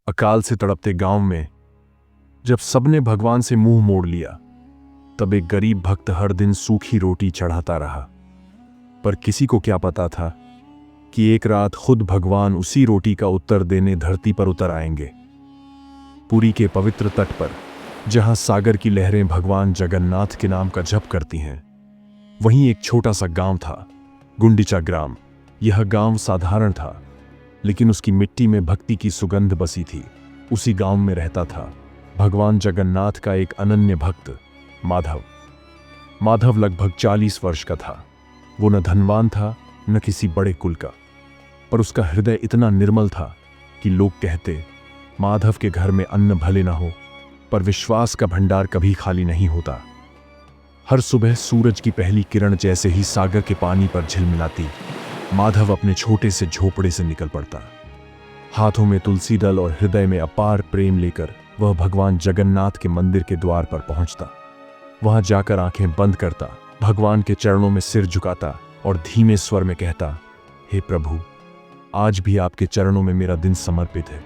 अकाल से तड़पते गांव में जब सबने भगवान से मुंह मोड़ लिया, तब एक गरीब भक्त हर दिन सूखी रोटी चढ़ाता रहा। पर किसी को क्या पता था कि एक रात खुद भगवान उसी रोटी का उत्तर देने धरती पर उतर आएंगे। पुरी के पवित्र तट पर, जहां सागर की लहरें भगवान जगन्नाथ के नाम का जप करती हैं, वहीं एक छोटा सा गांव था, गुंडीचा ग्राम। यह गांव साधारण था, लेकिन उसकी मिट्टी में भक्ति की सुगंध बसी थी। उसी गांव में रहता था भगवान जगन्नाथ का एक अनन्य भक्त, माधव। माधव लगभग 40 वर्ष का था। वो न धनवान था, न किसी बड़े कुल का, पर उसका हृदय इतना निर्मल था कि लोग कहते, माधव के घर में अन्न भले न हो, पर विश्वास का भंडार कभी खाली नहीं होता। हर सुबह सूरज की पहली किरण जैसे ही सागर के पानी पर झिलमिलाती, माधव अपने छोटे से झोपड़े से निकल पड़ता। हाथों में तुलसी दल और हृदय में अपार प्रेम लेकर वह भगवान जगन्नाथ के मंदिर के द्वार पर पहुंचता। वहां जाकर आंखें बंद करता, भगवान के चरणों में सिर झुकाता और धीमे स्वर में कहता, हे प्रभु, आज भी आपके चरणों में मेरा दिन समर्पित है।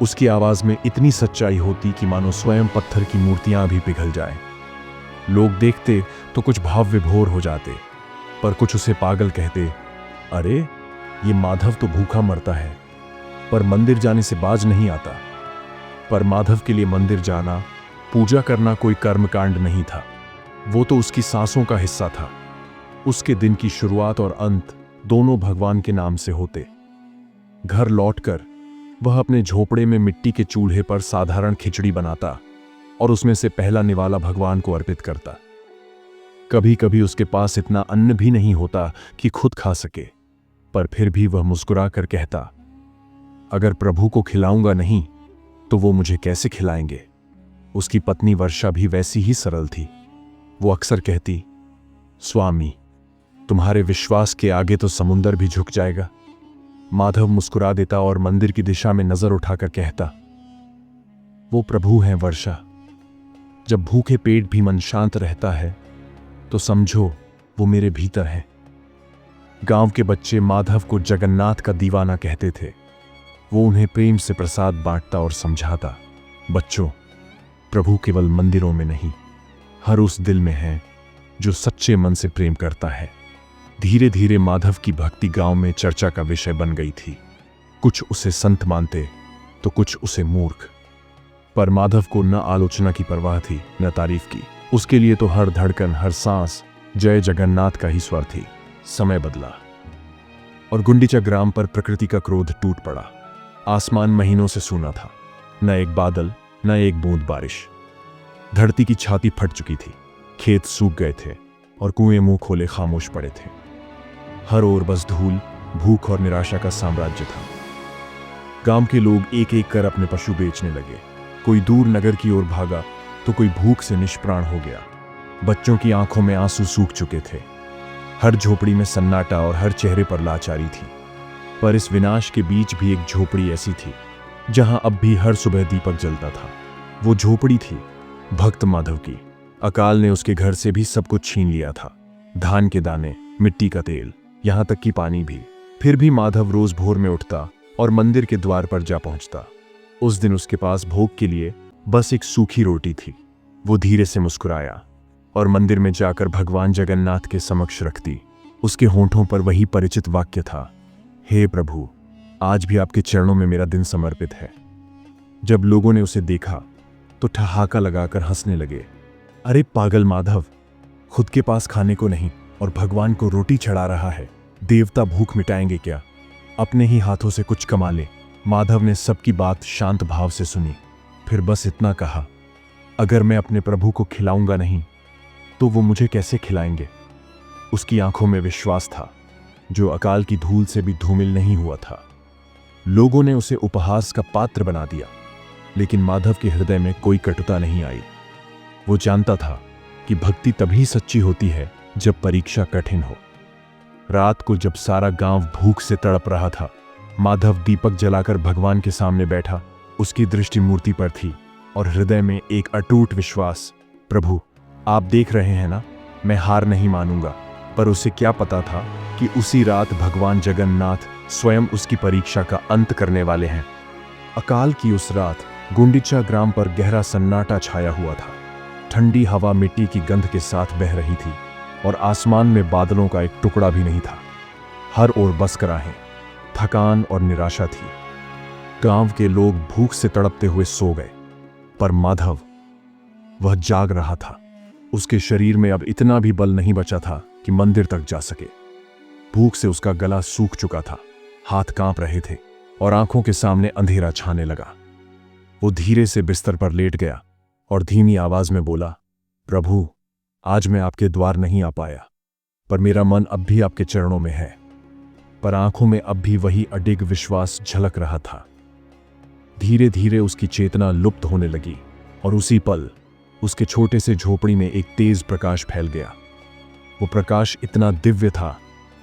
उसकी आवाज में इतनी सच्चाई होती कि मानो स्वयं पत्थर की मूर्तियां भी पिघल जाएं। लोग देखते तो कुछ भाव विभोर हो जाते, पर कुछ उसे पागल कहते, अरे ये माधव तो भूखा मरता है, पर मंदिर जाने से बाज नहीं आता। पर माधव के लिए मंदिर जाना, पूजा करना कोई कर्मकांड नहीं था, वो तो उसकी सांसों का हिस्सा था। उसके दिन की शुरुआत और अंत दोनों भगवान के नाम से होते। घर लौटकर वह अपने झोपड़े में मिट्टी के चूल्हे पर साधारण खिचड़ी बनाता और उसमें से पहला निवाला भगवान को अर्पित करता। कभी कभी उसके पास इतना अन्न भी नहीं होता कि खुद खा सके, पर फिर भी वह मुस्कुरा कर कहता, अगर प्रभु को खिलाऊंगा नहीं तो वो मुझे कैसे खिलाएंगे। उसकी पत्नी वर्षा भी वैसी ही सरल थी। वो अक्सर कहती, स्वामी, तुम्हारे विश्वास के आगे तो समुंदर भी झुक जाएगा। माधव मुस्कुरा देता और मंदिर की दिशा में नजर उठाकर कहता, वो प्रभु हैं वर्षा। जब भूखे पेट भी मन शांत रहता है तो समझो वो मेरे भीतर हैं। गांव के बच्चे माधव को जगन्नाथ का दीवाना कहते थे। वो उन्हें प्रेम से प्रसाद बांटता और समझाता, बच्चों, प्रभु केवल मंदिरों में नहीं, हर उस दिल में है जो सच्चे मन से प्रेम करता है। धीरे धीरे माधव की भक्ति गांव में चर्चा का विषय बन गई थी। कुछ उसे संत मानते तो कुछ उसे मूर्ख, पर माधव को न आलोचना की परवाह थी न तारीफ की। उसके लिए तो हर धड़कन, हर सांस जय जगन्नाथ का ही स्वर थी। समय बदला और गुंडीचा ग्राम पर प्रकृति का क्रोध टूट पड़ा। आसमान महीनों से सूना था, न एक बादल, न एक बूंद बारिश। धरती की छाती फट चुकी थी, खेत सूख गए थे और कुएं मुंह खोले खामोश पड़े थे। हर ओर बस धूल, भूख और निराशा का साम्राज्य था। गांव के लोग एक एक कर अपने पशु बेचने लगे। कोई दूर नगर की ओर भागा तो कोई भूख से निष्प्राण हो गया। बच्चों की आंखों में आंसू सूख चुके थे। हर झोपड़ी में सन्नाटा और हर चेहरे पर लाचारी थी। पर इस विनाश के बीच भी एक झोपड़ी ऐसी थी जहां अब भी हर सुबह दीपक जलता था। वो झोपड़ी थी भक्त माधव की। अकाल ने उसके घर से भी सब कुछ छीन लिया था, धान के दाने, मिट्टी का तेल, यहां तक कि पानी भी। फिर भी माधव रोज भोर में उठता और मंदिर के द्वार पर जा पहुंचता। उस दिन उसके पास भोग के लिए बस एक सूखी रोटी थी। वो धीरे से मुस्कुराया और मंदिर में जाकर भगवान जगन्नाथ के समक्ष रखती। उसके होंठों पर वही परिचित वाक्य था, हे प्रभु, आज भी आपके चरणों में मेरा दिन समर्पित है। जब लोगों ने उसे देखा तो ठहाका लगाकर हंसने लगे। अरे पागल माधव, खुद के पास खाने को नहीं और भगवान को रोटी चढ़ा रहा है। देवता भूख मिटाएंगे क्या? अपने ही हाथों से कुछ कमा ले। माधव ने सबकी बात शांत भाव से सुनी, फिर बस इतना कहा, अगर मैं अपने प्रभु को खिलाऊंगा नहीं तो वो मुझे कैसे खिलाएंगे। उसकी आंखों में विश्वास था जो अकाल की धूल से भी धूमिल नहीं हुआ था। लोगों ने उसे उपहास का पात्र बना दिया, लेकिन माधव के हृदय में कोई कटुता नहीं आई। वो जानता था कि भक्ति तभी सच्ची होती है जब परीक्षा कठिन हो। रात को जब सारा गांव भूख से तड़प रहा था, माधव दीपक जलाकर भगवान के सामने बैठा। उसकी दृष्टि मूर्ति पर थी और हृदय में एक अटूट विश्वास, प्रभु, आप देख रहे हैं ना, मैं हार नहीं मानूंगा। पर उसे क्या पता था कि उसी रात भगवान जगन्नाथ स्वयं उसकी परीक्षा का अंत करने वाले हैं। अकाल की उस रात गुंडीचा ग्राम पर गहरा सन्नाटा छाया हुआ था। ठंडी हवा मिट्टी की गंध के साथ बह रही थी और आसमान में बादलों का एक टुकड़ा भी नहीं था। हर ओर बस कराहें, थकान और निराशा थी। गांव के लोग भूख से तड़पते हुए सो गए, पर माधव, वह जाग रहा था। उसके शरीर में अब इतना भी बल नहीं बचा था कि मंदिर तक जा सके। भूख से उसका गला सूख चुका था, हाथ कांप रहे थे और आंखों के सामने अंधेरा छाने लगा। वो धीरे से बिस्तर पर लेट गया और धीमी आवाज में बोला, प्रभु, आज मैं आपके द्वार नहीं आ पाया, पर मेरा मन अब भी आपके चरणों में है। पर आंखों में अब भी वही अडिग विश्वास झलक रहा था। धीरे धीरे उसकी चेतना लुप्त होने लगी और उसी पल उसके छोटे से झोपड़ी में एक तेज प्रकाश फैल गया। वो प्रकाश इतना दिव्य था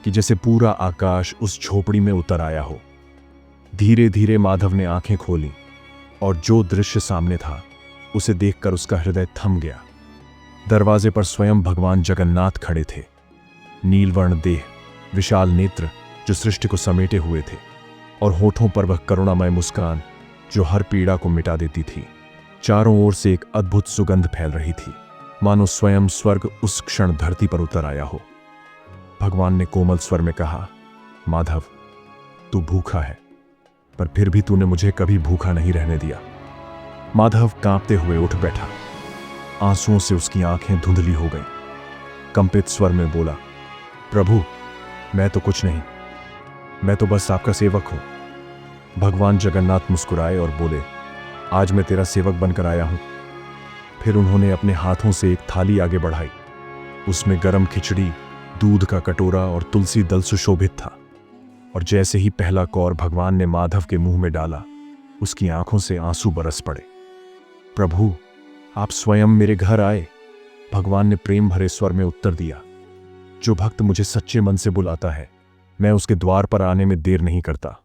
कि जैसे पूरा आकाश उस झोपड़ी में उतर आया हो। धीरे धीरे माधव ने आंखें खोली और जो दृश्य सामने था उसे देखकर उसका हृदय थम गया। दरवाजे पर स्वयं भगवान जगन्नाथ खड़े थे। नीलवर्ण देह, विशाल नेत्र जो सृष्टि को समेटे हुए थे, और होठों पर वह करुणामय मुस्कान जो हर पीड़ा को मिटा देती थी। चारों ओर से एक अद्भुत सुगंध फैल रही थी, मानो स्वयं स्वर्ग उस क्षण धरती पर उतर आया हो। भगवान ने कोमल स्वर में कहा, माधव, तू भूखा है, पर फिर भी तूने मुझे कभी भूखा नहीं रहने दिया। माधव कांपते हुए उठ बैठा। आंसुओं से उसकी आंखें धुंधली हो गईं। कंपित स्वर में बोला, प्रभु, मैं तो कुछ नहीं, मैं तो बस आपका सेवक हूं। भगवान जगन्नाथ मुस्कुराए और बोले, आज मैं तेरा सेवक बनकर आया हूं। फिर उन्होंने अपने हाथों से एक थाली आगे बढ़ाई। उसमें गरम खिचड़ी, दूध का कटोरा और तुलसी दल सुशोभित था। और जैसे ही पहला कौर भगवान ने माधव के मुंह में डाला, उसकी आंखों से आंसू बरस पड़े। प्रभु, आप स्वयं मेरे घर आए, भगवान ने प्रेम भरे स्वर में उत्तर दिया। जो भक्त मुझे सच्चे मन से बुलाता है, मैं उसके द्वार पर आने में देर नहीं करता।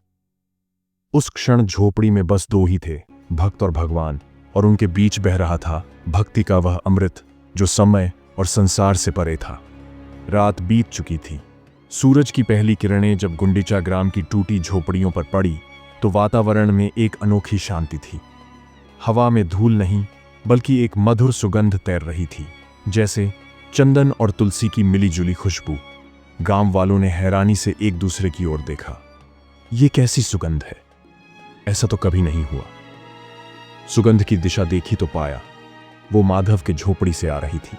उस क्षण झोपड़ी में बस दो ही थे, भक्त और भगवान, और उनके बीच बह रहा था भक्ति का वह अमृत जो समय और संसार से परे था। रात बीत चुकी थी। सूरज की पहली किरणें जब गुंडीचा ग्राम की टूटी झोपड़ियों पर पड़ी तो वातावरण में एक अनोखी शांति थी। हवा में धूल नहीं, बल्कि एक मधुर सुगंध तैर रही थी, जैसे चंदन और तुलसी की मिलीजुली खुशबू। गांव वालों ने हैरानी से एक दूसरे की ओर देखा। ये कैसी सुगंध है? ऐसा तो कभी नहीं हुआ। सुगंध की दिशा देखी तो पाया वो माधव के झोपड़ी से आ रही थी।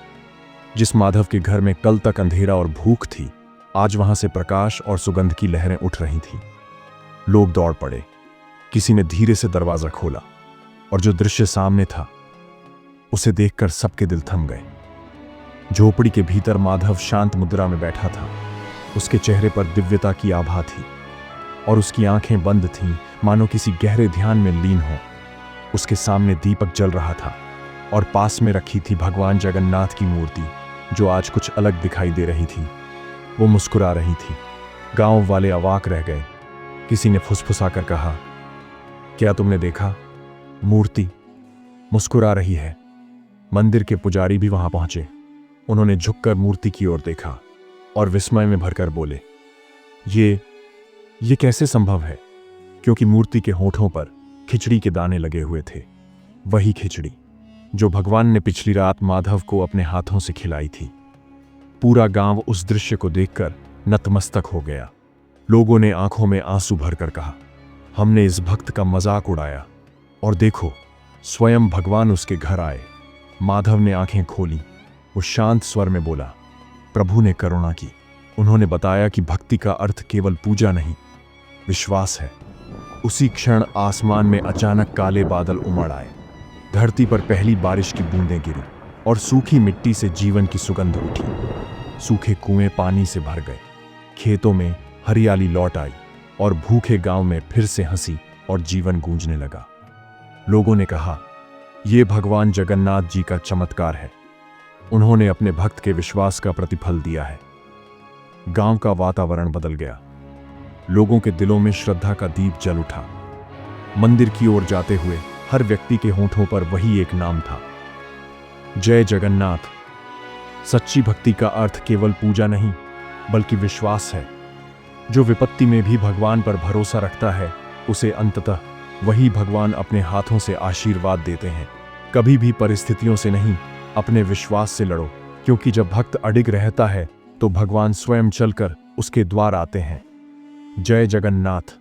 जिस माधव के घर में कल तक अंधेरा और भूख थी, आज वहां से प्रकाश और सुगंध की लहरें उठ रही थीं। लोग दौड़ पड़े। किसी ने धीरे से दरवाजा खोला और जो दृश्य सामने था उसे देखकर सबके दिल थम गए। झोपड़ी के भीतर माधव शांत मुद्रा में बैठा था। उसके चेहरे पर दिव्यता की आभा थी और उसकी आंखें बंद थीं, मानो किसी गहरे ध्यान में लीन हो। उसके सामने दीपक जल रहा था और पास में रखी थी भगवान जगन्नाथ की मूर्ति, जो आज कुछ अलग दिखाई दे रही थी। वो मुस्कुरा रही थी। गांव वाले अवाक रह गए। किसी ने फुसफुसाकर कहा, क्या तुमने देखा? मूर्ति मुस्कुरा रही है। मंदिर के पुजारी भी वहां पहुंचे। उन्होंने झुककर मूर्ति की ओर देखा और विस्मय में भरकर बोले, ये कैसे संभव है? क्योंकि मूर्ति के होठों पर खिचड़ी के दाने लगे हुए थे। वही खिचड़ी जो भगवान ने पिछली रात माधव को अपने हाथों से खिलाई थी। पूरा गांव उस दृश्य को देखकर नतमस्तक हो गया। लोगों ने आंखों में आंसू भरकर कहा, हमने इस भक्त का मजाक उड़ाया और देखो, स्वयं भगवान उसके घर आए। माधव ने आंखें खोली। वो शांत स्वर में बोला, प्रभु ने करुणा की। उन्होंने बताया कि भक्ति का अर्थ केवल पूजा नहीं, विश्वास है। उसी क्षण आसमान में अचानक काले बादल उमड़ आए। धरती पर पहली बारिश की बूंदें गिरी और सूखी मिट्टी से जीवन की सुगंध उठी। सूखे कुएं पानी से भर गए। खेतों में हरियाली लौट आई और भूखे गांव में फिर से हंसी और जीवन गूंजने लगा। लोगों ने कहा, यह भगवान जगन्नाथ जी का चमत्कार है। उन्होंने अपने भक्त के विश्वास का प्रतिफल दिया है। गांव का वातावरण बदल गया। लोगों के दिलों में श्रद्धा का दीप जल उठा। मंदिर की ओर जाते हुए हर व्यक्ति के होठों पर वही एक नाम था, जय जगन्नाथ। सच्ची भक्ति का अर्थ केवल पूजा नहीं, बल्कि विश्वास है। जो विपत्ति में भी भगवान पर भरोसा रखता है, उसे अंततः वही भगवान अपने हाथों से आशीर्वाद देते हैं। कभी भी परिस्थितियों से नहीं, अपने विश्वास से लड़ो, क्योंकि जब भक्त अडिग रहता है तो भगवान स्वयं चलकर उसके द्वार आते हैं। जय जगन्नाथ।